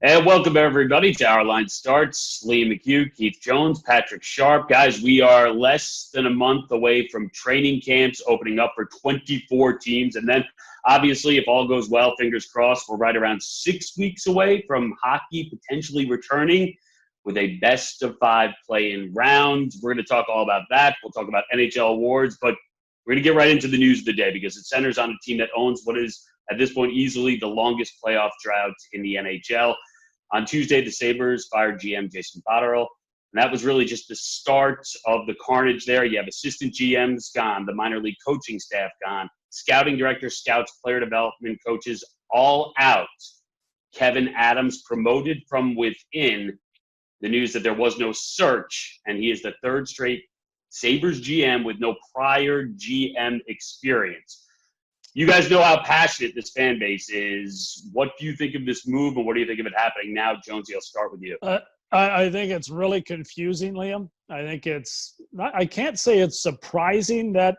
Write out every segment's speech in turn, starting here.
And welcome everybody to Our Line Starts. Liam McHugh, Keith Jones, Patrick Sharp. Guys, we are less than a month away from training camps opening up for 24 teams. And then obviously, if all goes well, fingers crossed, we're right around 6 weeks away from hockey potentially returning with a best of five play-in round. We're going to talk all about that. We'll talk about NHL awards, but we're going to get right into the news of the day because it centers on a team that owns what is, at this point, easily the longest playoff drought in the NHL. On Tuesday, the Sabres fired GM Jason Botterill, and that was really just the start of the carnage there. You have assistant GMs gone, the minor league coaching staff gone, scouting director, scouts, player development coaches, all out. Kevyn Adams promoted from within. The news that there was no search, and he is the third straight Sabres GM with no prior GM experience. You guys know how passionate this fan base is. What do you think of this move, and what do you think of it happening now? Jonesy, I'll start with you. I think it's really confusing, Liam. I can't say it's surprising that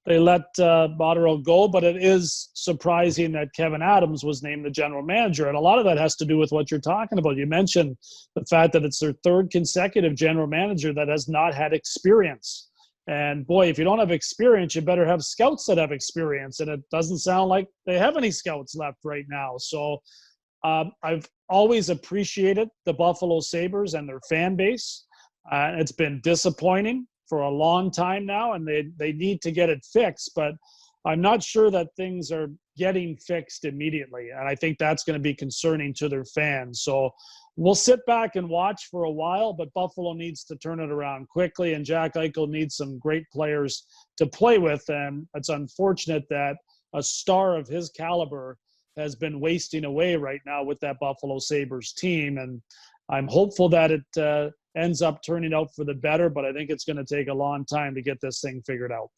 they let Botterill go, but it is surprising that Kevyn Adams was named the general manager. And a lot of that has to do with what you're talking about. You mentioned the fact that it's their third consecutive general manager that has not had experience. And boy, if you don't have experience, you better have scouts that have experience. And it doesn't sound like they have any scouts left right now. So I've always appreciated the Buffalo Sabres and their fan base. It's been disappointing for a long time now, and they need to get it fixed. But I'm not sure that things are getting fixed immediately. And I think that's going to be concerning to their fans. So we'll sit back and watch for a while, but Buffalo needs to turn it around quickly, and Jack Eichel needs some great players to play with. And it's unfortunate that a star of his caliber has been wasting away right now with that Buffalo Sabres team. And I'm hopeful that it ends up turning out for the better, but I think it's going to take a long time to get this thing figured out.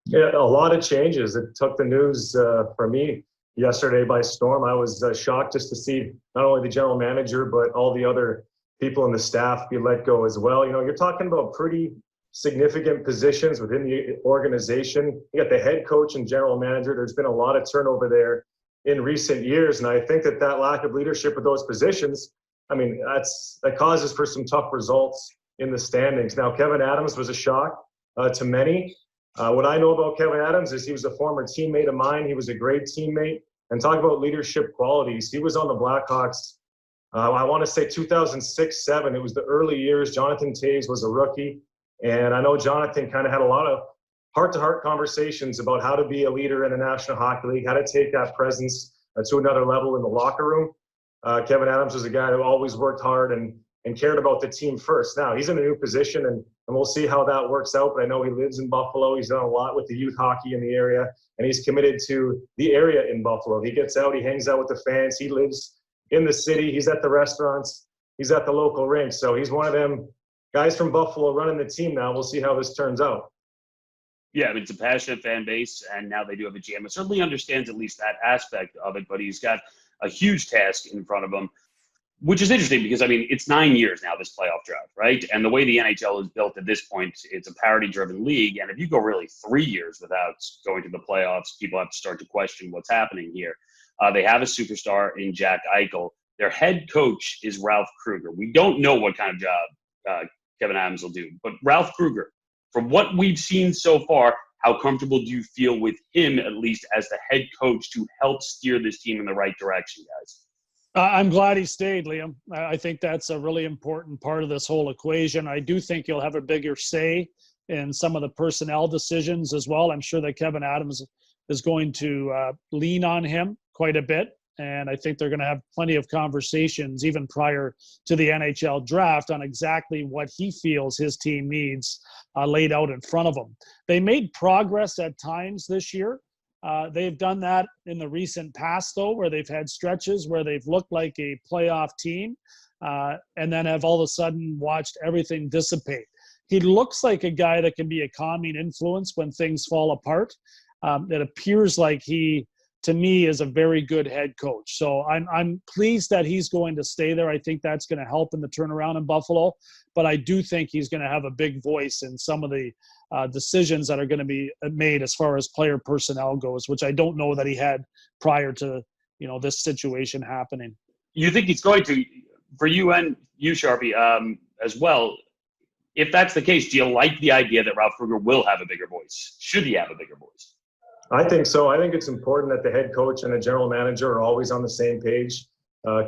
Yeah, a lot of changes. It took the news for me yesterday by storm. I was shocked just to see not only the general manager, but all the other people in the staff be let go as well. You know, you're talking about pretty significant positions within the organization. You got the head coach and general manager. There's been a lot of turnover there in recent years. And I think that lack of leadership with those positions, I mean, that causes for some tough results in the standings. Now, Kevyn Adams was a shock to many. What I know about Kevyn Adams is he was a former teammate of mine. He was a great teammate. And talk about leadership qualities. He was on the Blackhawks, I want to say 2006-07. It was the early years. Jonathan Toews was a rookie. And I know Jonathan kind of had a lot of heart-to-heart conversations about how to be a leader in the National Hockey League, how to take that presence to another level in the locker room. Kevyn Adams was a guy who always worked hard and cared about the team first. Now, he's in a new position, and we'll see how that works out. But I know he lives in Buffalo. He's done a lot with the youth hockey in the area, and he's committed to the area in Buffalo. He gets out. He hangs out with the fans. He lives in the city. He's at the restaurants. He's at the local rink. So he's one of them guys from Buffalo running the team now. We'll see how this turns out. Yeah, I mean, it's a passionate fan base, and now they do have a GM. It certainly understands at least that aspect of it, but he's got a huge task in front of him, which is interesting because, I mean, it's 9 years now, this playoff drought, right? And the way the NHL is built at this point, it's a parity-driven league. And if you go really 3 years without going to the playoffs, people have to start to question what's happening here. They have a superstar in Jack Eichel. Their head coach is Ralph Krueger. We don't know what kind of job Kevyn Adams will do, but Ralph Krueger, from what we've seen so far, how comfortable do you feel with him, at least as the head coach, to help steer this team in the right direction, guys? I'm glad he stayed, Liam. I think that's a really important part of this whole equation. I do think he'll have a bigger say in some of the personnel decisions as well. I'm sure that Kevyn Adams is going to lean on him quite a bit. And I think they're going to have plenty of conversations even prior to the NHL draft on exactly what he feels his team needs laid out in front of them. They made progress at times this year. They've done that in the recent past, though, where they've had stretches where they've looked like a playoff team and then have all of a sudden watched everything dissipate. He looks like a guy that can be a calming influence when things fall apart. It appears like he, to me, is a very good head coach. So I'm pleased that he's going to stay there. I think that's going to help in the turnaround in Buffalo. But I do think he's going to have a big voice in some of the decisions that are going to be made as far as player personnel goes, which I don't know that he had prior to this situation happening. You think he's going to, for you and you, Sharpie, as well, if that's the case, do you like the idea that Ralph Krueger will have a bigger voice? Should he have a bigger voice? I think so. I think it's important that the head coach and the general manager are always on the same page.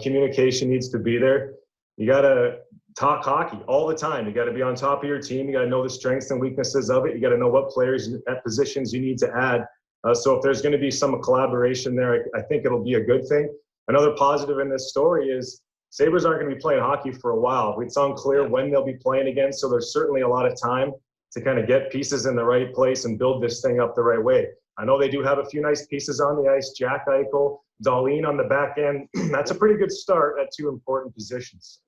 Communication needs to be there. You got to talk hockey all the time. You got to be on top of your team. You got to know the strengths and weaknesses of it. You got to know what players at positions you need to add. So if there's going to be some collaboration there, I think it'll be a good thing. Another positive in this story is Sabres aren't going to be playing hockey for a while. It's unclear when they'll be playing again, so there's certainly a lot of time to kind of get pieces in the right place and build this thing up the right way. I know they do have a few nice pieces on the ice, Jack Eichel, Dahlin on the back end. That's a pretty good start at two important positions.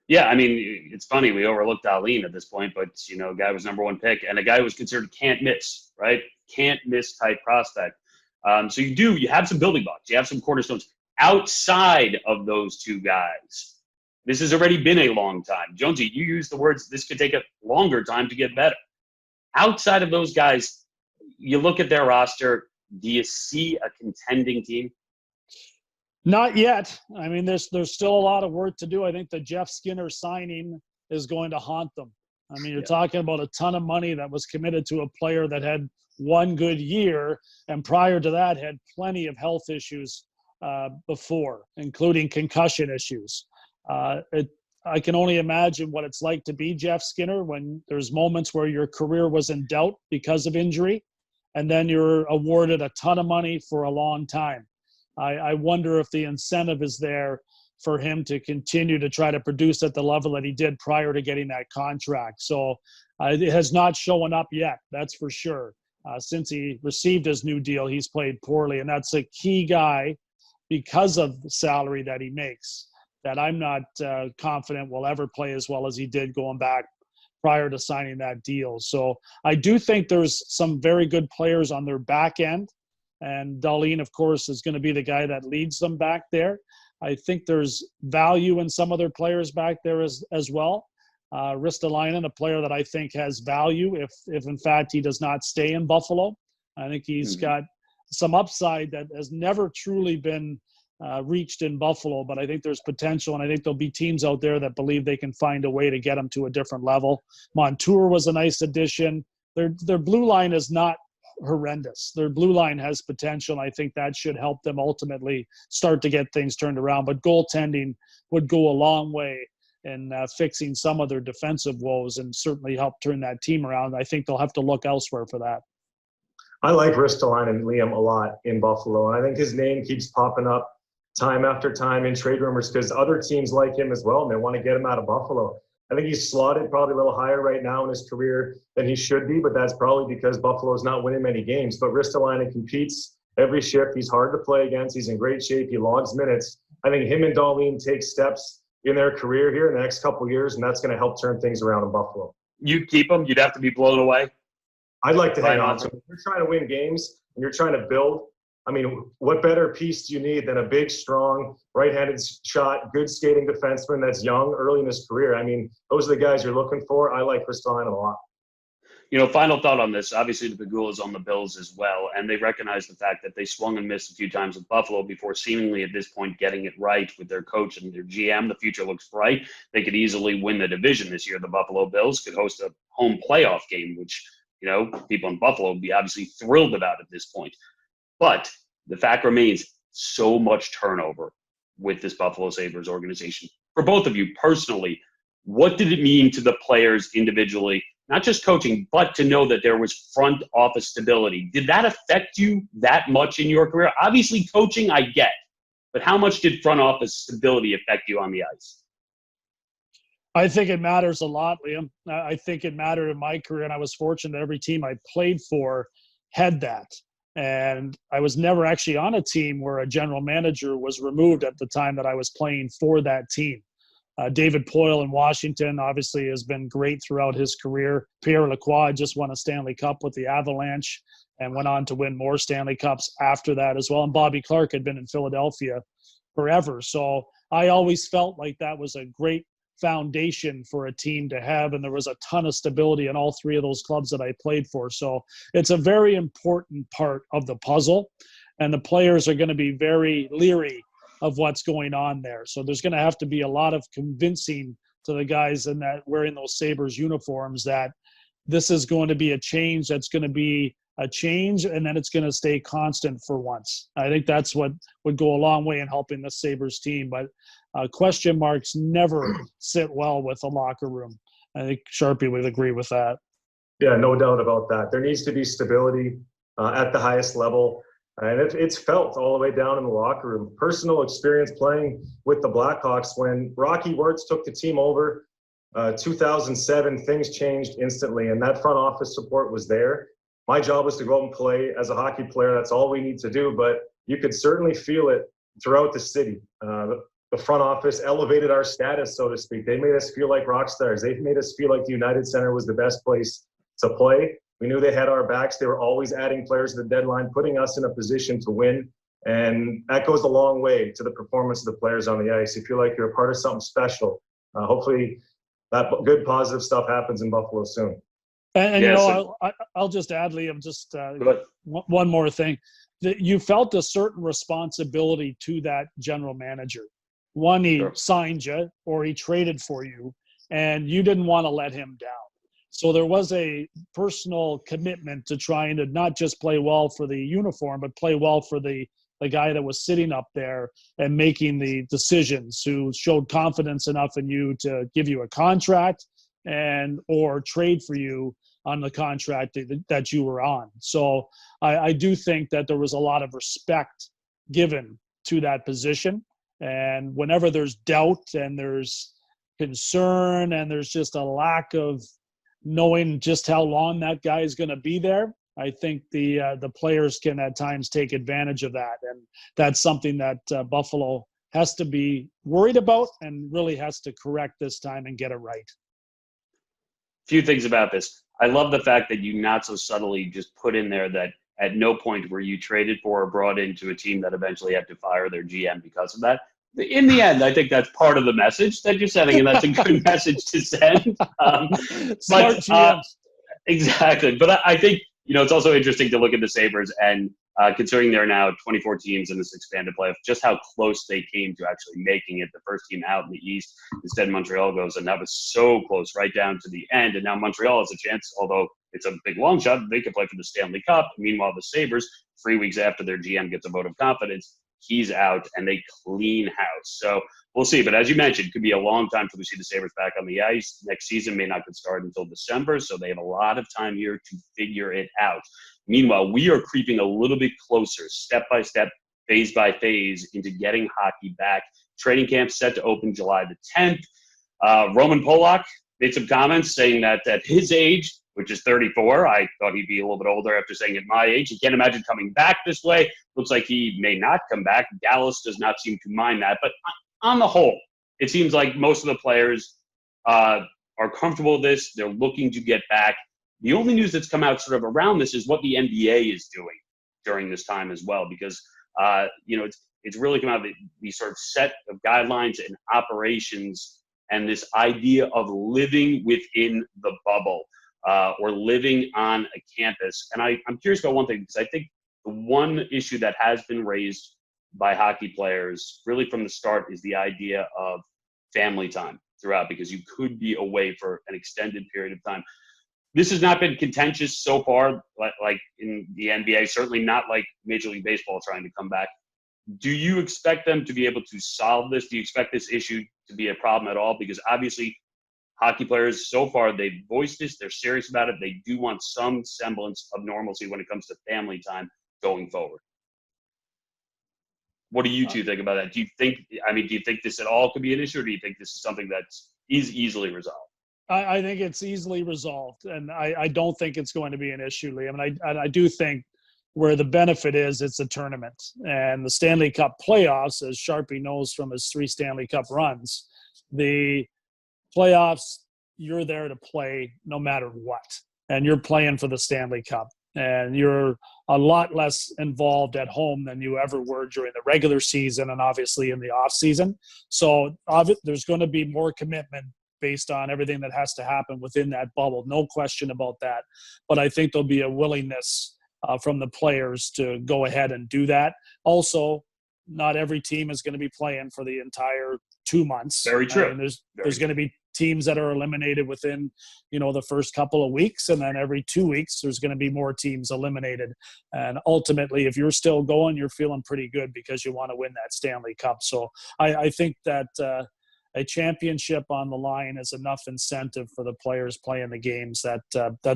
Yeah, I mean, it's funny. We overlooked Dahlin at this point, but, a guy was number one pick and a guy who was considered can't miss, right? Can't miss type prospect. So you have some building blocks. You have some cornerstones outside of those two guys. This has already been a long time. Jonesy, you used the words, this could take a longer time to get better. Outside of those guys, you look at their roster, do you see a contending team? Not yet. I mean, there's still a lot of work to do. I think the Jeff Skinner signing is going to haunt them. I mean, you're talking about a ton of money that was committed to a player that had one good year, and prior to that had plenty of health issues before, including concussion issues. I can only imagine what it's like to be Jeff Skinner when there's moments where your career was in doubt because of injury, and then you're awarded a ton of money for a long time. I wonder if the incentive is there for him to continue to try to produce at the level that he did prior to getting that contract. So it has not shown up yet, that's for sure. Since he received his new deal, he's played poorly, and that's a key guy because of the salary that he makes that I'm not confident will ever play as well as he did going back prior to signing that deal. So I do think there's some very good players on their back end. And Dahlin, of course, is going to be the guy that leads them back there. I think there's value in some other players back there as well. Ristolainen, a player that I think has value if in fact he does not stay in Buffalo. I think he's got some upside that has never truly been reached in Buffalo, but I think there's potential, and I think there'll be teams out there that believe they can find a way to get him to a different level. Montour was a nice addition. Their blue line is not horrendous. Their blue line has potential, and I think that should help them ultimately start to get things turned around. But goaltending would go a long way in fixing some of their defensive woes and certainly help turn that team around. I think they'll have to look elsewhere for that. I like Ristolainen and Liam a lot in Buffalo, and I think his name keeps popping up time after time in trade rumors because other teams like him as well, and they want to get him out of Buffalo. I think he's slotted probably a little higher right now in his career than he should be, but that's probably because Buffalo's not winning many games. But Ristolainen competes every shift. He's hard to play against. He's in great shape. He logs minutes. I think him and Dahlin take steps in their career here in the next couple of years, and that's going to help turn things around in Buffalo. You'd keep him? You'd have to be blown away? I'd like to hang on to him. If you're trying to win games and you're trying to build, I mean, what better piece do you need than a big, strong, right-handed shot, good skating defenseman that's young, early in his career? I mean, those are the guys you're looking for. I like Ristolainen a lot. Final thought on this. Obviously, the Pegula is on the Bills as well, and they recognize the fact that they swung and missed a few times with Buffalo before seemingly at this point getting it right with their coach and their GM. The future looks bright. They could easily win the division this year. The Buffalo Bills could host a home playoff game, which, people in Buffalo would be obviously thrilled about at this point. But the fact remains, so much turnover with this Buffalo Sabres organization. For both of you personally, what did it mean to the players individually, not just coaching, but to know that there was front office stability? Did that affect you that much in your career? Obviously, coaching, I get, but how much did front office stability affect you on the ice? I think it matters a lot, Liam. I think it mattered in my career, and I was fortunate that every team I played for had that. And I was never actually on a team where a general manager was removed at the time that I was playing for that team. David Poile in Washington obviously has been great throughout his career. Pierre Lacroix just won a Stanley Cup with the Avalanche and went on to win more Stanley Cups after that as well. And Bobby Clarke had been in Philadelphia forever. So I always felt like that was a great foundation for a team to have, and there was a ton of stability in all three of those clubs that I played for. So it's a very important part of the puzzle, and the players are going to be very leery of what's going on there. So there's going to have to be a lot of convincing to the guys in that wearing those Sabres uniforms that this is going to be a change that's going to be a change, and then it's going to stay constant for once. I think that's what would go a long way in helping the Sabres team. But question marks never sit well with the locker room. I think Sharpie would agree with that. Yeah, no doubt about that. There needs to be stability at the highest level. And it's felt all the way down in the locker room. Personal experience playing with the Blackhawks when Rocky Wirtz took the team over 2007, things changed instantly, and that front office support was there. My job was to go out and play as a hockey player. That's all we need to do, but you could certainly feel it throughout the city. The front office elevated our status, so to speak. They made us feel like rock stars. They made us feel like the United Center was the best place to play. We knew they had our backs. They were always adding players to the deadline, putting us in a position to win. And that goes a long way to the performance of the players on the ice. You feel like you're a part of something special. Hopefully that good positive stuff happens in Buffalo soon. And I'll just add, Liam, just one more thing. That you felt a certain responsibility to that general manager. One, he signed you or he traded for you, and you didn't want to let him down. So there was a personal commitment to trying to not just play well for the uniform, but play well for the guy that was sitting up there and making the decisions, who showed confidence enough in you to give you a contract and or trade for you on the contract that you were on. So I do think that there was a lot of respect given to that position. And whenever there's doubt and there's concern and there's just a lack of knowing just how long that guy is going to be there, I think the players can at times take advantage of that. And that's something that Buffalo has to be worried about and really has to correct this time and get it right. Few things about this. I love the fact that you not so subtly just put in there that at no point were you traded for or brought into a team that eventually had to fire their GM because of that. In the end, I think that's part of the message that you're sending, and that's a good message to send. Smart GMs. Exactly. But I think, it's also interesting to look at the Sabres and considering there are now 24 teams in this expanded playoff, just how close they came to actually making it. The first team out in the East, instead Montreal goes, and that was so close right down to the end. And now Montreal has a chance, although it's a big long shot, they could play for the Stanley Cup. Meanwhile, the Sabres, 3 weeks after their GM gets a vote of confidence, he's out and they clean house. So we'll see. But as you mentioned, it could be a long time till we see the Sabres back on the ice. Next season may not get started until December, so they have a lot of time here to figure it out. Meanwhile, we are creeping a little bit closer, step by step, phase by phase, into getting hockey back. Training camp set to open July the 10th. Roman Polak made some comments saying that at his age, which is 34. I thought he'd be a little bit older after saying at my age. He can't imagine coming back this way. Looks like he may not come back. Dallas does not seem to mind that. But on the whole, it seems like most of the players are comfortable with this. They're looking to get back. The only news that's come out sort of around this is what the NBA is doing during this time as well, because, it's really come out of the sort of set of guidelines and operations and this idea of living within the bubble. Or living on a campus. And I'm curious about one thing, because I think the one issue that has been raised by hockey players really from the start is the idea of family time throughout, because you could be away for an extended period of time. This has not been contentious so far, like in the NBA, certainly not like Major League Baseball trying to come back. Do you expect them to be able to solve this? Do you expect this issue to be a problem at all? Because obviously, hockey players, so far, they've voiced this. They're serious about it. They do want some semblance of normalcy when it comes to family time going forward. What do you two think about that? Do you think this at all could be an issue, or do you think this is something that is easily resolved? I think it's easily resolved, and I don't think it's going to be an issue, Liam. And I do think where the benefit is, it's a tournament. And the Stanley Cup playoffs, as Sharpie knows from his 3 Stanley Cup runs, the playoffs, you're there to play no matter what. And you're playing for the Stanley Cup. And you're a lot less involved at home than you ever were during the regular season and obviously in the off season. So there's going to be more commitment based on everything that has to happen within that bubble. No question about that. But I think there'll be a willingness from the players to go ahead and do that. Also, not every team is going to be playing for the entire 2 months. Very true. And there's going to be teams that are eliminated within, the first couple of weeks. And then every 2 weeks, there's going to be more teams eliminated. And ultimately, if you're still going, you're feeling pretty good because you want to win that Stanley Cup. So I think that a championship on the line is enough incentive for the players playing the games that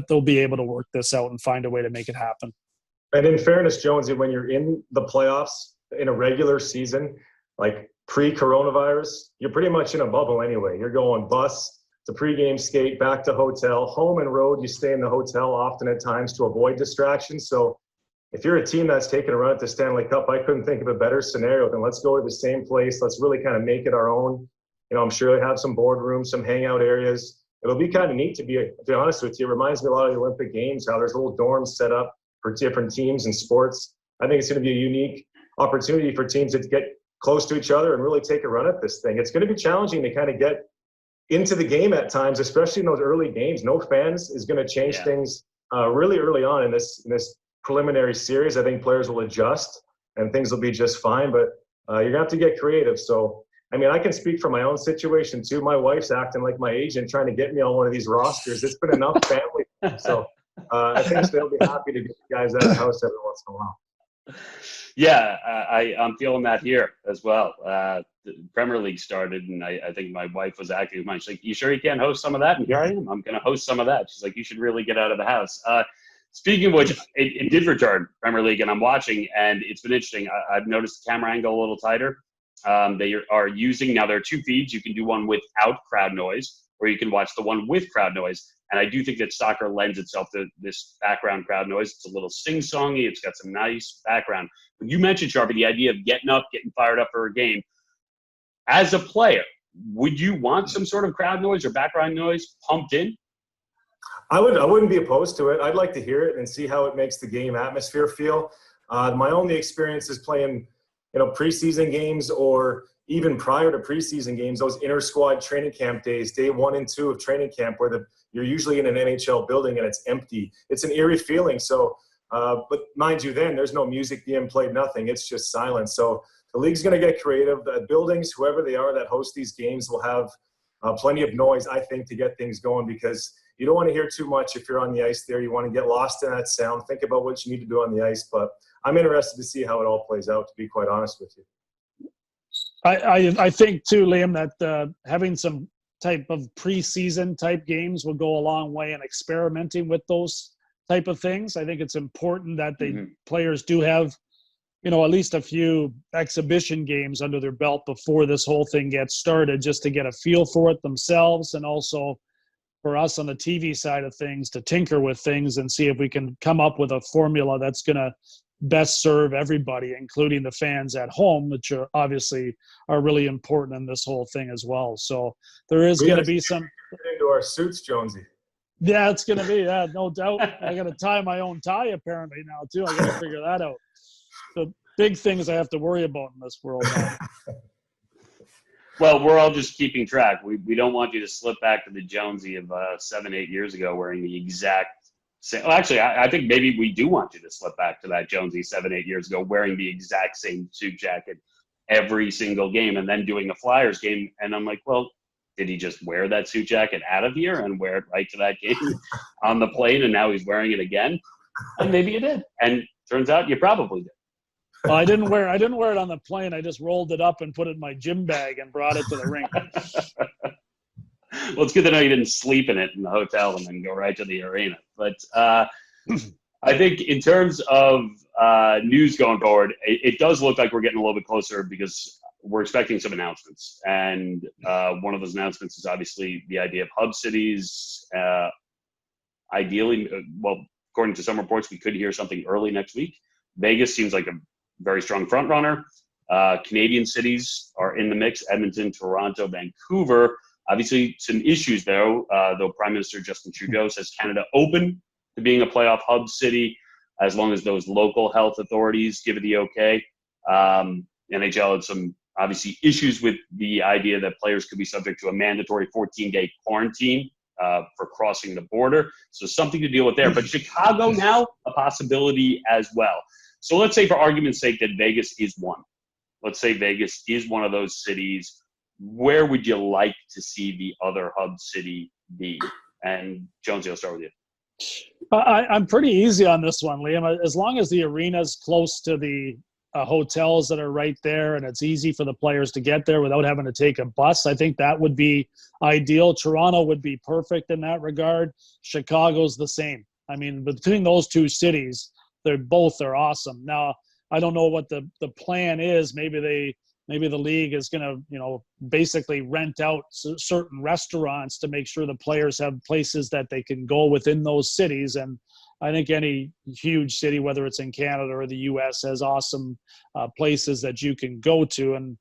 they'll be able to work this out and find a way to make it happen. And in fairness, Jonesy, when you're in the playoffs in a regular season, like pre-coronavirus, you're pretty much in a bubble anyway. You're going bus to pregame skate, back to hotel, home and road. You stay in the hotel often at times to avoid distractions. So if you're a team that's taking a run at the Stanley Cup, I couldn't think of a better scenario than let's go to the same place. Let's really kind of make it our own. I'm sure they have some boardrooms, some hangout areas. It'll be kind of neat to be honest with you. It reminds me a lot of the Olympic Games, how there's little dorms set up for different teams and sports. I think it's going to be a unique opportunity for teams to get close to each other and really take a run at this thing. It's going to be challenging to kind of get into the game at times, especially in those early games. No fans is going to change things really early on in this preliminary series. I think players will adjust and things will be just fine, but you're going to have to get creative. So, I can speak from my own situation too. My wife's acting like my agent trying to get me on one of these rosters. It's been enough family. So I think they'll be happy to get guys out of the house every once in a while. Yeah, I'm feeling that here as well. The Premier League started, and I think my wife was acting with mine. She's like, "You sure you can't host some of that?" And here I am. I'm going to host some of that. She's like, "You should really get out of the house." Speaking of which, it did return Premier League, and I'm watching, and it's been interesting. I've noticed the camera angle a little tighter. They are using, now there are two feeds. You can do one without crowd noise, or you can watch the one with crowd noise. And I do think that soccer lends itself to this background crowd noise. It's a little sing-songy. It's got some nice background. But you mentioned, Sharpie, the idea of getting up, getting fired up for a game. As a player, would you want some sort of crowd noise or background noise pumped in? I wouldn't be opposed to it. I'd like to hear it and see how it makes the game atmosphere feel. My only experience is playing, preseason games, or even prior to preseason games, those inter-squad training camp days, day 1 and 2 of training camp, where you're usually in an NHL building and it's empty. It's an eerie feeling. So, but mind you, then there's no music being played, nothing. It's just silence. So the league's going to get creative. The buildings, whoever they are that host these games, will have plenty of noise, I think, to get things going, because you don't want to hear too much if you're on the ice there. You want to get lost in that sound. Think about what you need to do on the ice. But I'm interested to see how it all plays out, to be quite honest with you. I think too, Liam, that having some type of preseason type games will go a long way in experimenting with those type of things. I think it's important that the players do have, at least a few exhibition games under their belt before this whole thing gets started, just to get a feel for it themselves, and also for us on the TV side of things to tinker with things and see if we can come up with a formula that's going to best serve everybody, including the fans at home, which are obviously are really important in this whole thing as well. So there is going to be some into our suits, Jonesy. Yeah, it's going to be, no doubt. I got to tie my own tie apparently now too. I got to figure that out. The big things I have to worry about in this world now. Well, we're all just keeping track. We don't want you to slip back to the Jonesy of 7-8 years ago wearing the exact same. Well, actually, I think maybe we do want you to slip back to that Jonesy 7-8 years ago wearing the exact same suit jacket every single game, and then doing a Flyers game. And I'm like, well, did he just wear that suit jacket out of here and wear it right to that game on the plane, and now he's wearing it again? And maybe you did. And turns out you probably did. Well, I didn't wear it on the plane. I just rolled it up and put it in my gym bag and brought it to the rink. Well, it's good to know you didn't sleep in it in the hotel and then go right to the arena. But I think in terms of news going forward, it does look like we're getting a little bit closer, because we're expecting some announcements. And one of those announcements is obviously the idea of hub cities. Ideally, well, according to some reports, we could hear something early next week. Vegas seems like a very strong front runner. Canadian cities are in the mix: Edmonton, Toronto, Vancouver. Obviously, some issues though Prime Minister Justin Trudeau says Canada open to being a playoff hub city, as long as those local health authorities give it the okay. NHL had some obviously issues with the idea that players could be subject to a mandatory 14-day quarantine for crossing the border. So something to deal with there. But Chicago now, a possibility as well. So let's say, for argument's sake, that Vegas is one. let's say Vegas is one of those cities, where would you like to see the other hub city be? And Jonesy, I'll start with you. I'm pretty easy on this one, Liam. As long as the arena's close to the hotels that are right there and it's easy for the players to get there without having to take a bus, I think that would be ideal. Toronto would be perfect in that regard. Chicago's the same. I mean, between those two cities, they're awesome. Now, I don't know what the plan is. Maybe the league is going to, basically rent out certain restaurants to make sure the players have places that they can go within those cities. And I think any huge city, whether it's in Canada or the U.S., has awesome places that you can go to and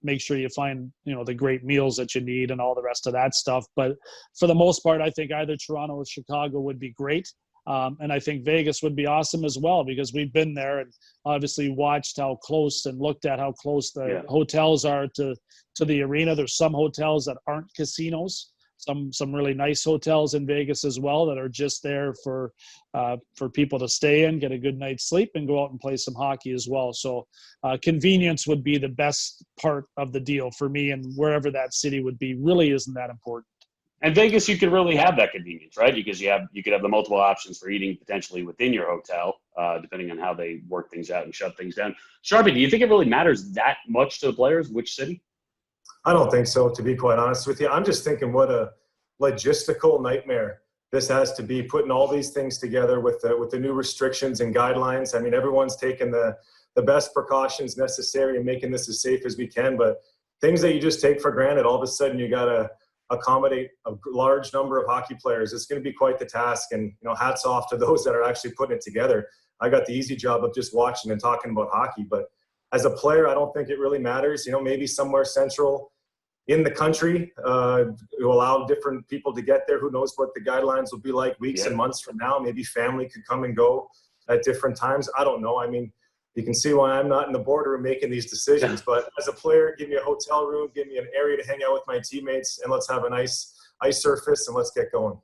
make sure you find, the great meals that you need and all the rest of that stuff. But for the most part, I think either Toronto or Chicago would be great. And I think Vegas would be awesome as well, because we've been there and obviously watched how close and looked at how close the hotels are to the arena. There's some hotels that aren't casinos, some really nice hotels in Vegas as well that are just there for people to stay in, get a good night's sleep, and go out and play some hockey as well. So convenience would be the best part of the deal for me, and wherever that city would be really isn't that important. And Vegas, you could really have that convenience, right? Because you could have the multiple options for eating potentially within your hotel, depending on how they work things out and shut things down. Sharpie, do you think it really matters that much to the players, which city? I don't think so, to be quite honest with you. I'm just thinking what a logistical nightmare this has to be, putting all these things together with the new restrictions and guidelines. I mean, everyone's taking the best precautions necessary and making this as safe as we can, but things that you just take for granted, all of a sudden you got to accommodate a large number of hockey players. It's going to be quite the task, and hats off to those that are actually putting it together. I got the easy job of just watching and talking about hockey, but as a player, I don't think it really matters. Maybe somewhere central in the country to allow different people to get there. Who knows what the guidelines will be like weeks and months from now. Maybe family could come and go at different times. I don't know. I mean, you can see why I'm not in the boardroom making these decisions. But as a player, give me a hotel room, give me an area to hang out with my teammates, and let's have a nice ice surface and let's get going.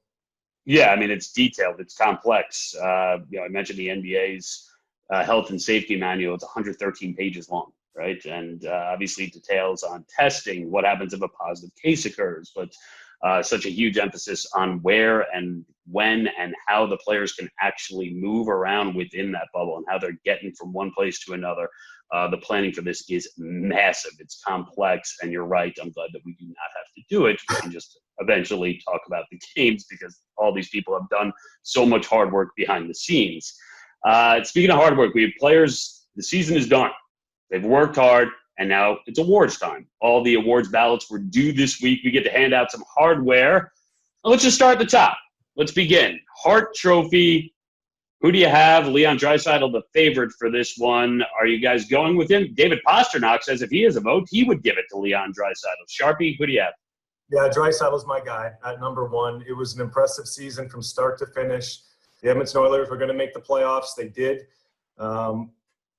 Yeah, I mean, it's detailed. It's complex. I mentioned the NBA's health and safety manual. It's 113 pages long, right? And obviously details on testing, what happens if a positive case occurs, but such a huge emphasis on where and when and how the players can actually move around within that bubble and how they're getting from one place to another. The planning for this is massive. It's complex, and you're right. I'm glad that we do not have to do it. We can just eventually talk about the games, because all these people have done so much hard work behind the scenes. Speaking of hard work, we have players. The season is done. They've worked hard, and now it's awards time. All the awards ballots were due this week. We get to hand out some hardware. Let's just start at the top. Let's begin. Hart Trophy. Who do you have? Leon Draisaitl, the favorite for this one. Are you guys going with him? David Pasternak says if he has a vote, he would give it to Leon Draisaitl. Sharpie, who do you have? Yeah, Draisaitl's my guy at number one. It was an impressive season from start to finish. The Edmonton Oilers were going to make the playoffs. They did.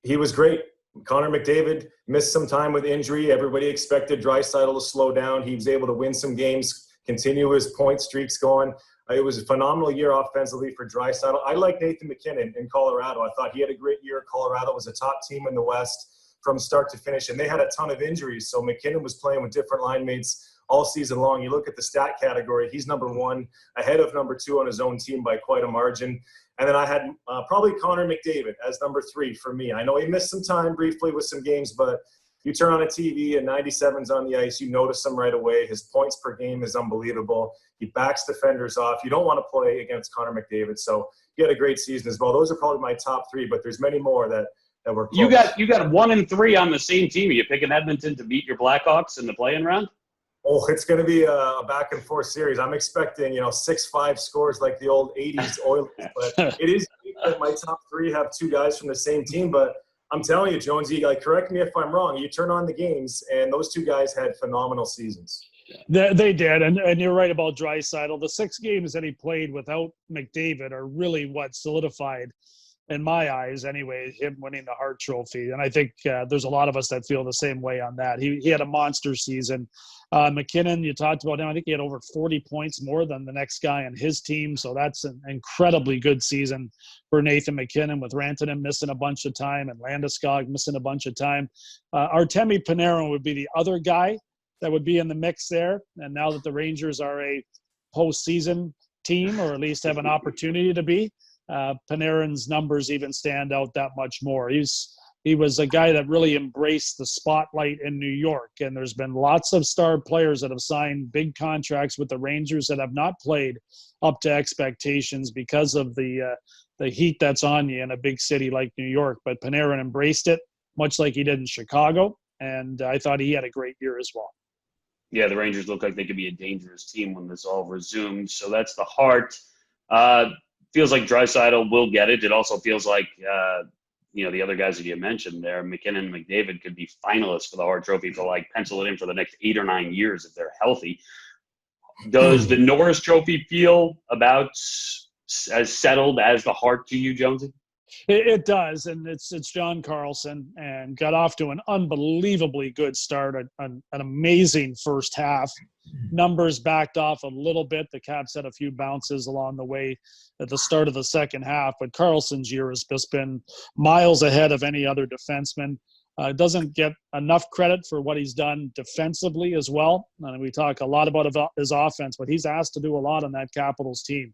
He was great. Connor McDavid missed some time with injury. Everybody expected Draisaitl to slow down. He was able to win some games, continue his point streaks going. It was a phenomenal year offensively for Draisaitl. I like Nathan MacKinnon in Colorado. I thought he had a great year. Colorado was a top team in the West from start to finish, and they had a ton of injuries. So MacKinnon was playing with different line mates all season long. You look at the stat category, he's number one, ahead of number two on his own team by quite a margin. And then I had probably Connor McDavid as number three for me. I know he missed some time briefly with some games, but you turn on a TV and 97's on the ice, you notice him right away. His points per game is unbelievable. He backs defenders off. You don't want to play against Connor McDavid. So he had a great season as well. Those are probably my top three, but there's many more that were close. You got 1 and 3 on the same team. Are you picking Edmonton to beat your Blackhawks in the play-in round? Oh, it's going to be a back-and-forth series. I'm expecting, 6-5 scores like the old 80s Oilers. But it is that my top three have two guys from the same team. But I'm telling you, Jonesy, correct me if I'm wrong. You turn on the games, and those two guys had phenomenal seasons. They did, and you're right about Draisaitl. The 6 games that he played without McDavid are really what solidified in my eyes anyway, him winning the Hart Trophy. And I think there's a lot of us that feel the same way on that. He had a monster season. McKinnon, you talked about him. I think he had over 40 points more than the next guy on his team. So that's an incredibly good season for Nathan McKinnon, with Rantanen missing a bunch of time and Landeskog missing a bunch of time. Artemi Panarin would be the other guy that would be in the mix there. And now that the Rangers are a postseason team, or at least have an opportunity to be, Panarin's numbers even stand out that much more. He was a guy that really embraced the spotlight in New York, and there's been lots of star players that have signed big contracts with the Rangers that have not played up to expectations because of the heat that's on you in a big city like New York. But Panarin embraced it, much like he did in Chicago, and I thought he had a great year as well. Yeah, the Rangers look like they could be a dangerous team when this all resumes. So that's the Hart. Feels like Draisaitl will get it. It also feels like, the other guys that you mentioned there, McKinnon and McDavid, could be finalists for the Hart Trophy for pencil it in for the next 8 or 9 years if they're healthy. Does the Norris Trophy feel about as settled as the Hart to you, Jonesy? It does, and it's John Carlson, and got off to an unbelievably good start, an amazing first half. Numbers backed off a little bit. The Caps had a few bounces along the way at the start of the second half, but Carlson's year has just been miles ahead of any other defenseman. Doesn't get enough credit for what he's done defensively as well. And we talk a lot about his offense, but he's asked to do a lot on that Capitals team,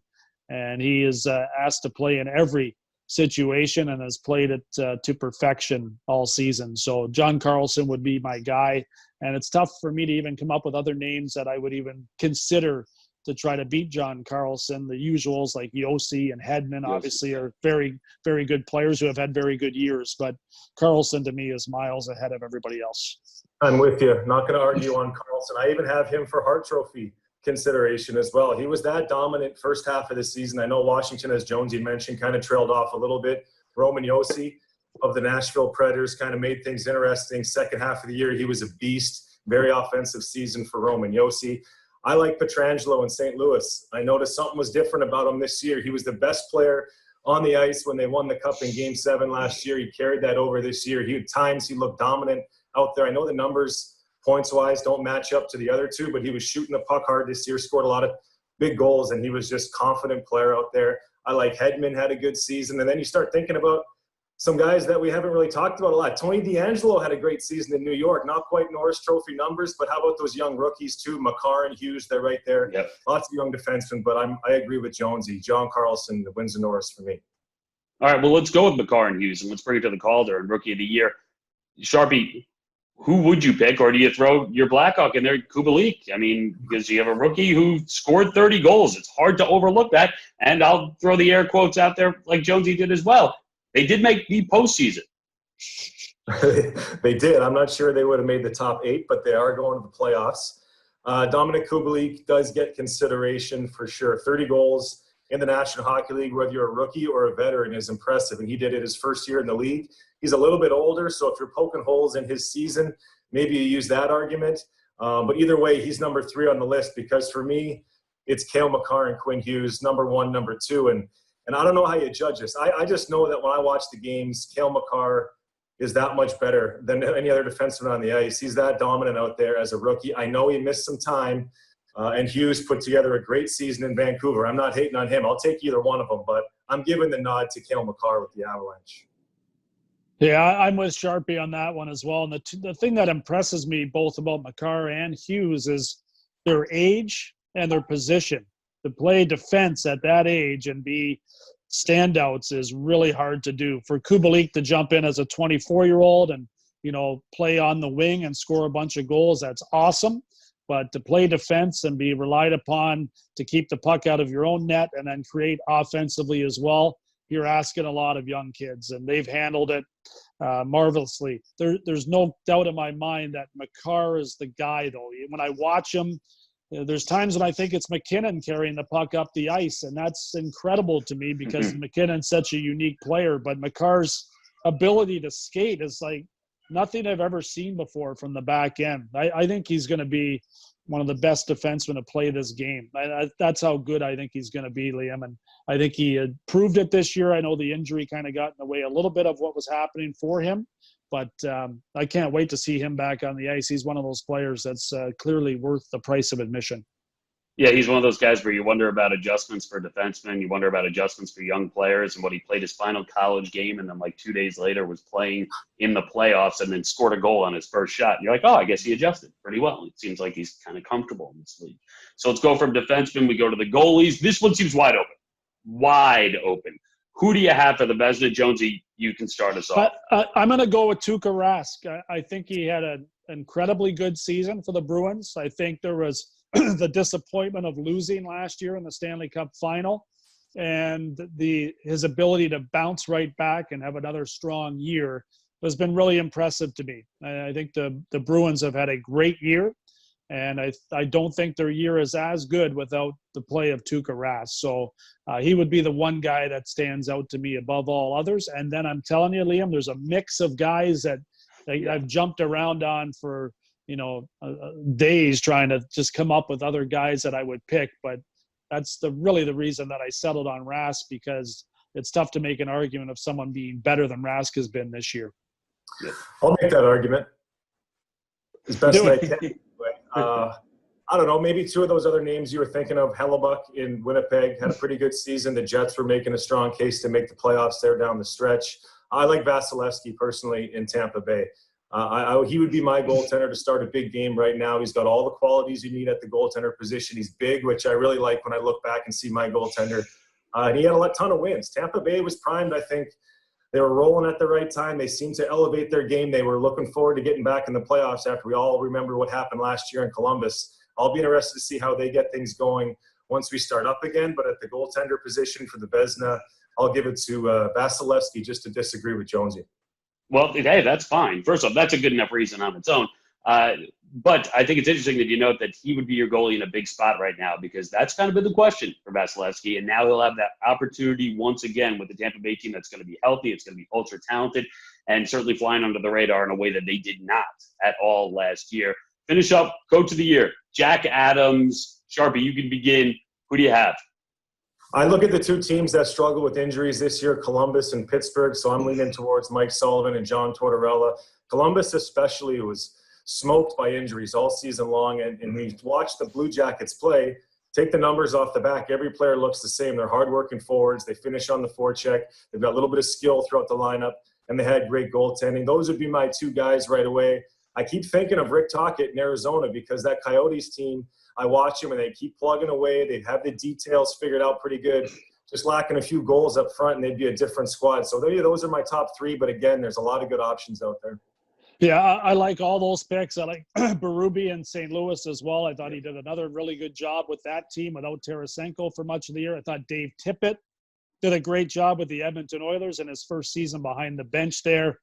and he is asked to play in every situation and has played it to perfection all season. So John Carlson would be my guy, and it's tough for me to even come up with other names that I would even consider to try to beat John Carlson. The usuals like Yossi and Hedman obviously are very, very good players who have had very good years, but Carlson to me is miles ahead of everybody else. I'm with you. Not going to argue on Carlson. I even have him for Hart Trophy consideration as well. He was that dominant first half of the season. I know Washington, as Jonesy mentioned, kind of trailed off a little bit. Roman Yossi of the Nashville Predators kind of made things interesting. Second half of the year, he was a beast. Very offensive season for Roman Yossi. I like Pietrangelo in St. Louis. I noticed something was different about him this year. He was the best player on the ice when they won the Cup in Game 7 last year. He carried that over this year. He had times he looked dominant out there. I know the numbers points-wise don't match up to the other two, but he was shooting the puck hard this year, scored a lot of big goals, and he was just confident player out there. I like Hedman had a good season. And then you start thinking about some guys that we haven't really talked about a lot. Tony DeAngelo had a great season in New York. Not quite Norris Trophy numbers, but how about those young rookies too? Makar and Hughes, they're right there. Yep. Lots of young defensemen, but I agree with Jonesy. John Carlson wins the Norris for me. All right, well, let's go with Makar and Hughes, and let's bring it to the Calder and Rookie of the Year. Sharpie, who would you pick, or do you throw your Blackhawk in there, Kubalik? I mean, because you have a rookie who scored 30 goals. It's hard to overlook that. And I'll throw the air quotes out there like Jonesy did as well. They did make the postseason. They did. I'm not sure they would have made the top 8, but they are going to the playoffs. Dominic Kubalik does get consideration for sure. 30 goals in the National Hockey League, whether you're a rookie or a veteran, is impressive. And he did it his first year in the league. He's a little bit older, so if you're poking holes in his season, maybe you use that argument. But either way, he's number 3 on the list, because for me, it's Cale Makar and Quinn Hughes, number 1, number 2. And I don't know how you judge this. I just know that when I watch the games, Cale Makar is that much better than any other defenseman on the ice. He's that dominant out there as a rookie. I know he missed some time, and Hughes put together a great season in Vancouver. I'm not hating on him. I'll take either one of them, but I'm giving the nod to Cale Makar with the Avalanche. Yeah, I'm with Sharpie on that one as well. And the thing that impresses me both about Makar and Hughes is their age and their position. To play defense at that age and be standouts is really hard to do. For Kubalik to jump in as a 24-year-old and, play on the wing and score a bunch of goals, that's awesome. But to play defense and be relied upon to keep the puck out of your own net and then create offensively as well, you're asking a lot of young kids, and they've handled it marvelously. There's no doubt in my mind that Makar is the guy, though. When I watch him, there's times when I think it's McKinnon carrying the puck up the ice, and that's incredible to me because McKinnon's such a unique player. But Makar's ability to skate is like nothing I've ever seen before from the back end. I think he's going to be one of the best defensemen to play this game. That's how good I think he's going to be, Liam. And I think he had proved it this year. I know the injury kind of got in the way a little bit of what was happening for him, but I can't wait to see him back on the ice. He's one of those players that's clearly worth the price of admission. Yeah, he's one of those guys where you wonder about adjustments for defensemen. You wonder about adjustments for young players, and when he played his final college game and then like 2 days later was playing in the playoffs and then scored a goal on his first shot. And you're like, oh, I guess he adjusted pretty well. It seems like he's kind of comfortable in this league. So let's go from defensemen. We go to the goalies. This one seems wide open. Wide open. Who do you have for the Vezina? Jonesy, you can start us off. I'm going to go with Tuukka Rask. I think he had an incredibly good season for the Bruins. I think there was the disappointment of losing last year in the Stanley Cup final, and his ability to bounce right back and have another strong year has been really impressive to me. I think the Bruins have had a great year, and I don't think their year is as good without the play of Tuukka Rask. So he would be the one guy that stands out to me above all others. And then I'm telling you, Liam, there's a mix of guys that I've jumped around on for days trying to just come up with other guys that I would pick. But that's really the reason that I settled on Rask, because it's tough to make an argument of someone being better than Rask has been this year. I'll make that argument as best I can. I don't know, maybe two of those other names you were thinking of, Hellebuck in Winnipeg had a pretty good season. The Jets were making a strong case to make the playoffs there down the stretch. I like Vasilevsky personally in Tampa Bay. He would be my goaltender to start a big game right now. He's got all the qualities you need at the goaltender position. He's big, which I really like when I look back and see my goaltender. And he had a ton of wins. Tampa Bay was primed, I think. They were rolling at the right time. They seemed to elevate their game. They were looking forward to getting back in the playoffs after we all remember what happened last year in Columbus. I'll be interested to see how they get things going once we start up again. But at the goaltender position for the Vezina, I'll give it to Vasilevsky, just to disagree with Jonesy. Well, hey, that's fine. First off, that's a good enough reason on its own. But I think it's interesting that you note that he would be your goalie in a big spot right now, because that's kind of been the question for Vasilevsky. And now he'll have that opportunity once again with the Tampa Bay team that's going to be healthy. It's going to be ultra talented and certainly flying under the radar in a way that they did not at all last year. Finish up Coach of the Year, Jack Adams. Sharpie, you can begin. Who do you have? I look at the two teams that struggle with injuries this year, Columbus and Pittsburgh, so I'm leaning towards Mike Sullivan and John Tortorella. Columbus especially was smoked by injuries all season long, and we watched the Blue Jackets play. Take the numbers off the back. Every player looks the same. They're hardworking forwards. They finish on the forecheck. They've got a little bit of skill throughout the lineup, and they had great goaltending. Those would be my two guys right away. I keep thinking of Rick Tocchet in Arizona, because that Coyotes team, I watch them and they keep plugging away. They have the details figured out pretty good, just lacking a few goals up front, and they'd be a different squad. So those are my top three, but again, there's a lot of good options out there. Yeah, I like all those picks. I like Berube in St. Louis as well. I thought he did another really good job with that team without Tarasenko for much of the year. I thought Dave Tippett did a great job with the Edmonton Oilers in his first season behind the bench there.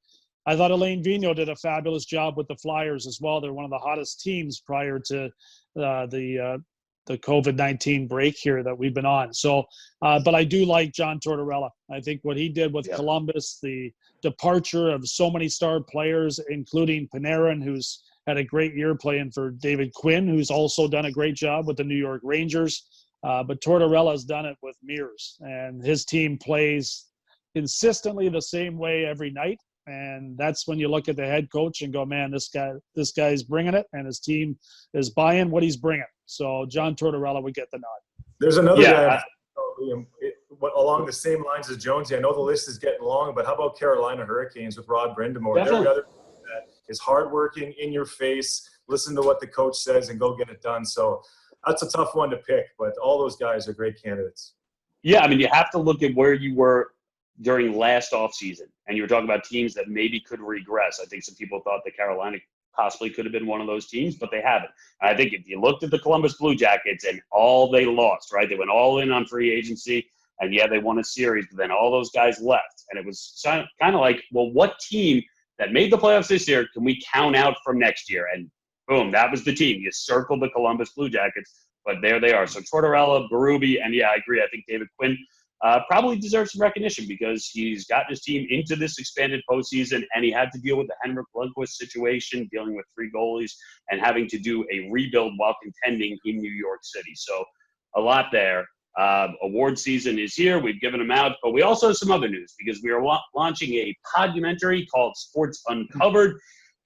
I thought Alain Vigneault did a fabulous job with the Flyers as well. They're one of the hottest teams prior to the COVID-19 break here that we've been on. So, but I do like John Tortorella. I think what he did with Columbus, the departure of so many star players, including Panarin, who's had a great year playing for David Quinn, who's also done a great job with the New York Rangers. But Tortorella's done it with mirrors, and his team plays consistently the same way every night. And that's when you look at the head coach and go, man, this guy's bringing it, and his team is buying what he's bringing. So John Tortorella would get the nod. There's another guy along the same lines as Jonesy. I know the list is getting long, but how about Carolina Hurricanes with Rod Brind'Amour? They're the other that is hardworking, in your face, listen to what the coach says, and go get it done. So that's a tough one to pick, but all those guys are great candidates. Yeah, I mean, you have to look at where you were during last offseason, and you were talking about teams that maybe could regress. I think some people thought that Carolina possibly could have been one of those teams, but they haven't. And I think if you looked at the Columbus Blue Jackets and all they lost, right? They went all in on free agency, and yeah, they won a series, but then all those guys left. And it was kind of like, well, what team that made the playoffs this year can we count out from next year? And boom, that was the team. You circled the Columbus Blue Jackets, but there they are. So Tortorella, Berube, and yeah, I agree. I think David Quinn probably deserves some recognition because he's gotten his team into this expanded postseason, and he had to deal with the Henrik Lundqvist situation, dealing with 3 goalies, and having to do a rebuild while contending in New York City. So a lot there. Award season is here. We've given them out, but we also have some other news because we are launching a podumentary called Sports Uncovered.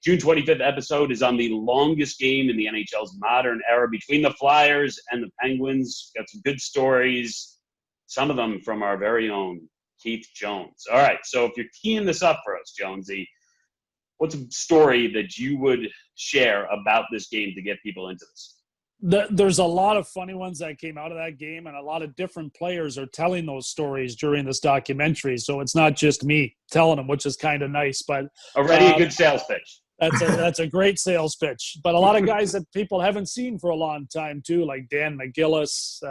June 25th episode is on the longest game in the NHL's modern era between the Flyers and the Penguins. Got some good stories, some of them from our very own Keith Jones. All right, so if you're teeing this up for us, Jonesy, what's a story that you would share about this game to get people into this? There's a lot of funny ones that came out of that game, and a lot of different players are telling those stories during this documentary. So it's not just me telling them, which is kind of nice. But already a good sales pitch. That's a great sales pitch. But a lot of guys that people haven't seen for a long time too, like Dan McGillis,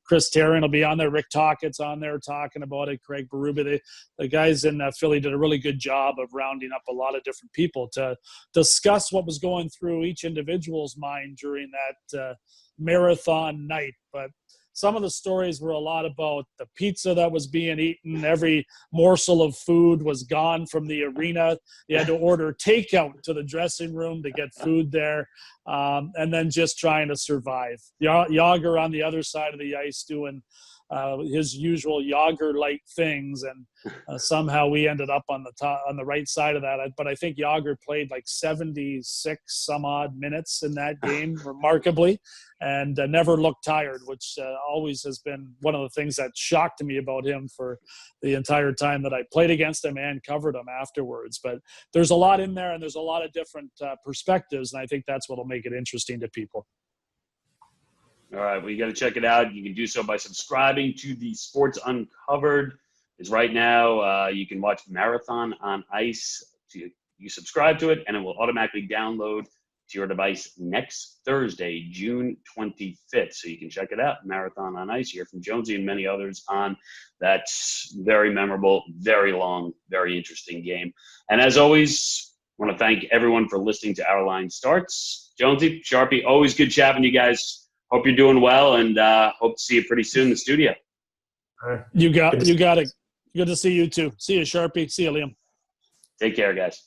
Chris Tarrant will be on there. Rick Tockett's on there talking about it. Craig Berube. The guys in Philly did a really good job of rounding up a lot of different people to discuss what was going through each individual's mind during that marathon night. But some of the stories were a lot about the pizza that was being eaten. Every morsel of food was gone from the arena. You had to order takeout to the dressing room to get food there, and then just trying to survive. Yager on the other side of the ice doing his usual Yager-like things, and somehow we ended up on the right side of that. But I think Yager played like 76 some odd minutes in that game, remarkably, and never looked tired, which always has been one of the things that shocked me about him for the entire time that I played against him and covered him afterwards. But there's a lot in there, and there's a lot of different perspectives, and I think that's what will make it interesting to people. All right, well, you got to check it out. You can do so by subscribing to the Sports Uncovered. Is right now you can watch Marathon on Ice. You subscribe to it, and it will automatically download to your device next Thursday, June 25th. So you can check it out, Marathon on Ice. You hear from Jonesy and many others on that very memorable, very long, very interesting game. And as always, I want to thank everyone for listening to Our Line Starts. Jonesy, Sharpie, always good chatting you guys. Hope you're doing well, and hope to see you pretty soon in the studio. You got it. Good to see you too. See you, Sharpie. See you, Liam. Take care, guys.